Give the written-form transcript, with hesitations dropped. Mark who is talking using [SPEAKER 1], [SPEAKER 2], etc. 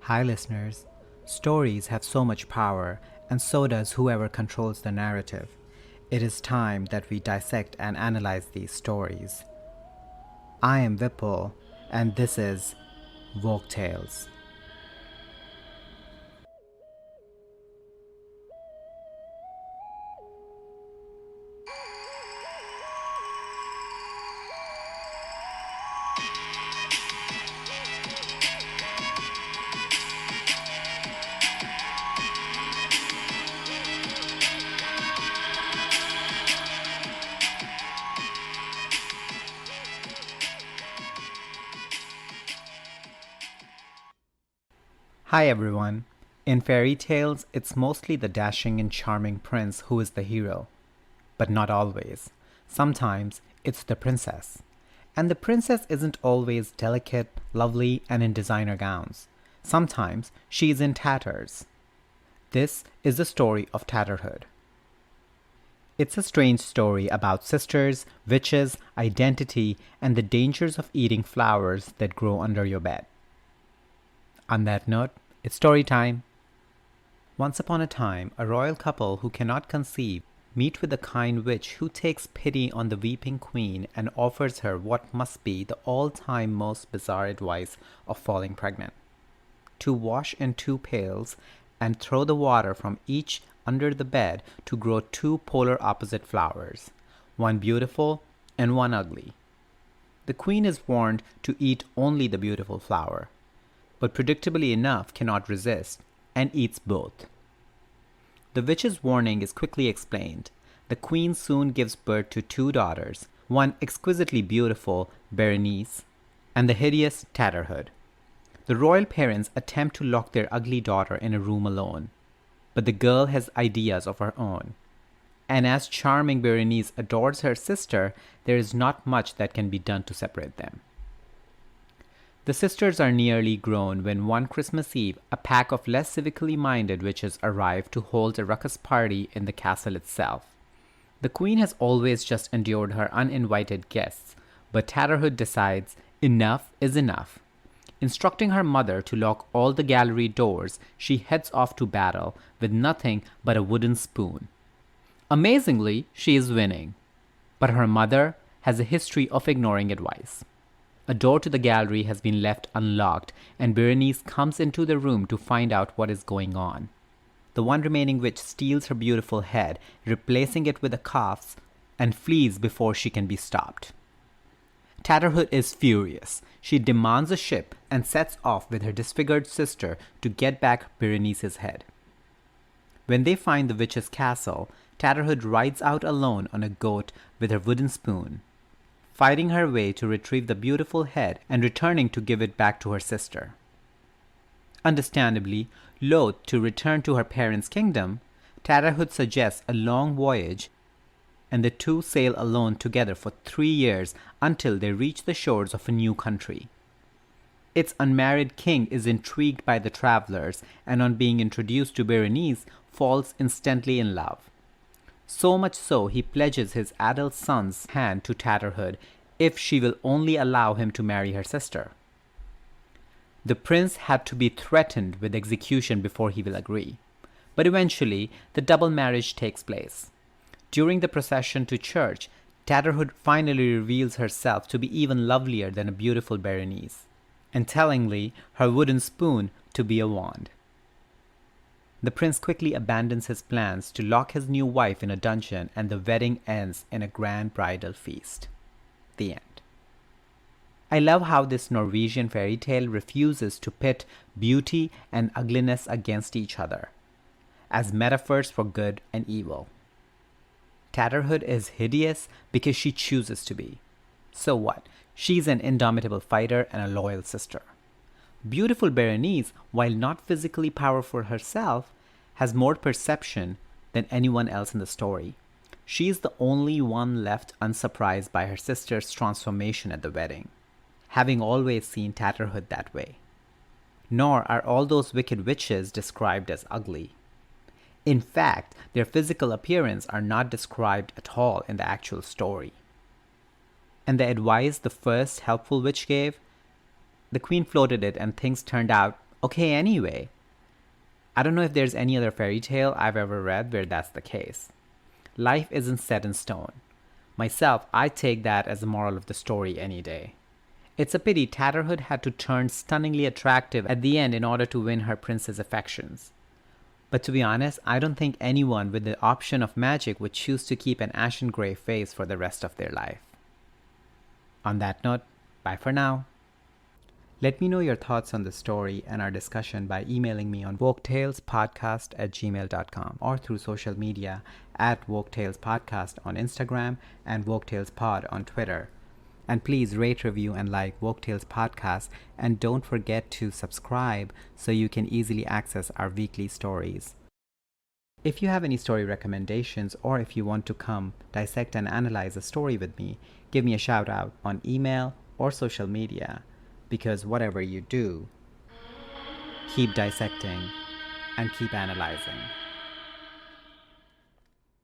[SPEAKER 1] Hi, listeners. Stories have so much power, and so does whoever controls the narrative. It is time that we dissect and analyze these stories. I am Vipul, and this is Folk Tales. Hi, everyone. In fairy tales, it's mostly the dashing and charming prince who is the hero. But not always. Sometimes it's the princess. And the princess isn't always delicate, lovely, and in designer gowns. Sometimes she is in tatters. This is the story of Tatterhood. It's a strange story about sisters, witches, identity, and the dangers of eating flowers that grow under your bed. On that note, it's story time. Once upon a time, a royal couple who cannot conceive meet with a kind witch who takes pity on the weeping queen and offers her what must be the all-time most bizarre advice of falling pregnant: to wash in 2 pails and throw the water from each under the bed to grow 2 polar opposite flowers, one beautiful and one ugly. The queen is warned to eat only the beautiful flower, but predictably enough cannot resist and eats both. The witch's warning is quickly explained. The queen soon gives birth to 2 daughters, one exquisitely beautiful, Berenice, and the hideous Tatterhood. The royal parents attempt to lock their ugly daughter in a room alone, but the girl has ideas of her own. And as charming Berenice adores her sister, there is not much that can be done to separate them. The sisters are nearly grown when one Christmas Eve a pack of less civically minded witches arrive to hold a ruckus party in the castle itself. The queen has always just endured her uninvited guests, but Tatterhood decides enough is enough. Instructing her mother to lock all the gallery doors, she heads off to battle with nothing but a wooden spoon. Amazingly, she is winning, but her mother has a history of ignoring advice. A door to the gallery has been left unlocked, and Berenice comes into the room to find out what is going on. The one remaining witch steals her beautiful head, replacing it with a calf's, and flees before she can be stopped. Tatterhood is furious. She demands a ship and sets off with her disfigured sister to get back Berenice's head. When they find the witch's castle, Tatterhood rides out alone on a goat with her wooden spoon, fighting her way to retrieve the beautiful head and returning to give it back to her sister. Understandably, loath to return to her parents' kingdom, Tatterhood suggests a long voyage, and the two sail alone together for 3 years until they reach the shores of a new country. Its unmarried king is intrigued by the travelers, and on being introduced to Berenice, falls instantly in love. So much so he pledges his adult son's hand to Tatterhood if she will only allow him to marry her sister. The prince had to be threatened with execution before he will agree, but eventually the double marriage takes place. During the procession to church, Tatterhood finally reveals herself to be even lovelier than a beautiful Berenice, and tellingly her wooden spoon to be a wand. The prince quickly abandons his plans to lock his new wife in a dungeon, and the wedding ends in a grand bridal feast. The end. I love how this Norwegian fairy tale refuses to pit beauty and ugliness against each other, as metaphors for good and evil. Tatterhood is hideous because she chooses to be. So what? She's an indomitable fighter and a loyal sister. Beautiful Berenice, while not physically powerful herself, has more perception than anyone else in the story. She is the only one left unsurprised by her sister's transformation at the wedding, having always seen Tatterhood that way. Nor are all those wicked witches described as ugly. In fact, their physical appearance are not described at all in the actual story. And the advice the first helpful witch gave? The queen floated it and things turned out Okay, anyway, I don't know if there's any other fairy tale I've ever read where that's the case. Life isn't set in stone. Myself, I take that as the moral of the story any day. It's a pity Tatterhood had to turn stunningly attractive at the end in order to win her prince's affections. But to be honest, I don't think anyone with the option of magic would choose to keep an ashen gray face for the rest of their life. On that note, bye for now. Let me know your thoughts on the story and our discussion by emailing me on woketalespodcast@gmail.com or through social media at woketalespodcast on Instagram and woketalespod on Twitter. And please rate, review, and like Woke Tales Podcast, and don't forget to subscribe so you can easily access our weekly stories. If you have any story recommendations, or if you want to come dissect and analyze a story with me, give me a shout out on email or social media, because whatever you do, keep dissecting and keep analyzing.